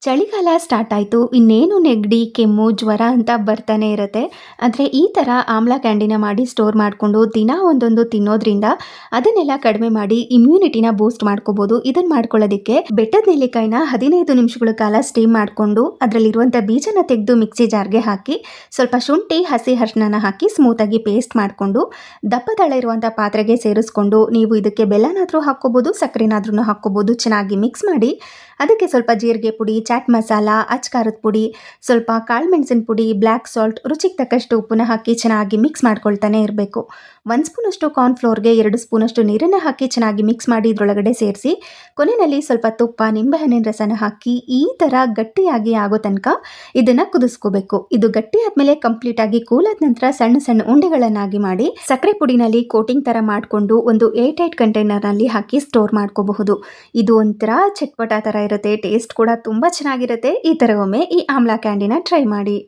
ಚಳಿಗಾಲ ಸ್ಟಾರ್ಟ್ ಆಯಿತು. ಇನ್ನೇನು ನೆಗಡಿ, ಕೆಮ್ಮು, ಜ್ವರ ಅಂತ ಬರ್ತಾನೆ ಇರುತ್ತೆ. ಆದರೆ ಈ ಥರ ಆಮ್ಲ ಕ್ಯಾಂಡಿನ ಮಾಡಿ ಸ್ಟೋರ್ ಮಾಡಿಕೊಂಡು ದಿನ ಒಂದೊಂದು ತಿನ್ನೋದ್ರಿಂದ ಅದನ್ನೆಲ್ಲ ಕಡಿಮೆ ಮಾಡಿ ಇಮ್ಯುನಿಟಿನ ಬೂಸ್ಟ್ ಮಾಡ್ಕೋಬೋದು. ಇದನ್ನು ಮಾಡ್ಕೊಳ್ಳೋದಕ್ಕೆ ಬೆಟ್ಟದ ನೆಲ್ಲಿಕಾಯಿನ 15 ನಿಮಿಷಗಳ ಕಾಲ ಸ್ಟೀಮ್ ಮಾಡಿಕೊಂಡು ಅದರಲ್ಲಿರುವಂಥ ಬೀಜನ ತೆಗೆದು ಮಿಕ್ಸಿ ಜಾರ್ಗೆ ಹಾಕಿ ಸ್ವಲ್ಪ ಶುಂಠಿ, ಹಸಿ ಅರಿಶಿನ ಹಾಕಿ ಸ್ಮೂತಾಗಿ ಪೇಸ್ಟ್ ಮಾಡಿಕೊಂಡು ದಪ್ಪದಳ ಇರುವಂಥ ಪಾತ್ರೆಗೆ ಸೇರಿಸ್ಕೊಂಡು ನೀವು ಇದಕ್ಕೆ ಬೆಲ್ಲನಾದರೂ ಹಾಕ್ಕೋಬೋದು, ಸಕ್ಕರೆನಾದ್ರೂ ಹಾಕ್ಕೋಬೋದು. ಚೆನ್ನಾಗಿ ಮಿಕ್ಸ್ ಮಾಡಿ ಅದಕ್ಕೆ ಸ್ವಲ್ಪ ಜೀರಿಗೆ ಪುಡಿ, ಚಾಟ್ ಮಸಾಲ, ಖಾರದ ಪುಡಿ, ಸ್ವಲ್ಪ ಕಾಳುಮೆಣಸಿನ ಪುಡಿ, ಬ್ಲ್ಯಾಕ್ ಸಾಲ್ಟ್, ರುಚಿಗೆ ತಕ್ಕಷ್ಟು ಉಪ್ಪನ್ನ ಹಾಕಿ ಚೆನ್ನಾಗಿ ಮಿಕ್ಸ್ ಮಾಡ್ಕೊಳ್ತಾನೆ ಇರಬೇಕು. 1 ಸ್ಪೂನಷ್ಟು ಕಾರ್ನ್ಫ್ಲೋರ್ಗೆ 2 ಸ್ಪೂನಷ್ಟು ನೀರನ್ನು ಹಾಕಿ ಚೆನ್ನಾಗಿ ಮಿಕ್ಸ್ ಮಾಡಿ ಇದರೊಳಗಡೆ ಸೇರಿಸಿ ಕೊನೆಯಲ್ಲಿ ಸ್ವಲ್ಪ ತುಪ್ಪ, ನಿಂಬೆಹಣ್ಣಿನ ರಸನ ಹಾಕಿ ಈ ಥರ ಗಟ್ಟಿಯಾಗಿ ಆಗೋ ತನಕ ಇದನ್ನು ಕುದಿಸ್ಕೋಬೇಕು. ಇದು ಗಟ್ಟಿ ಆದಮೇಲೆ ಕಂಪ್ಲೀಟಾಗಿ ಕೂಲ್ ಆದ ನಂತರ ಸಣ್ಣ ಸಣ್ಣ ಉಂಡೆಗಳನ್ನಾಗಿ ಮಾಡಿ ಸಕ್ಕರೆ ಪುಡಿನಲ್ಲಿ ಕೋಟಿಂಗ್ ಥರ ಮಾಡಿಕೊಂಡು ಒಂದು ಏರ್ಟೈಟ್ ಕಂಟೈನರ್ನಲ್ಲಿ ಹಾಕಿ ಸ್ಟೋರ್ ಮಾಡ್ಕೋಬಹುದು. ಇದು ಒಂಥರ ಚಟ್ಪಟ ಥರ ಇರುತ್ತೆ. ಟೇಸ್ಟ್ ಕೂಡ ತುಂಬ ಚೆನ್ನಾಗಿರುತ್ತೆ. ಈ ಥರ ಒಮ್ಮೆ ಈ ಆಮ್ಲ ಕ್ಯಾಂಡಿನ ಟ್ರೈ ಮಾಡಿ.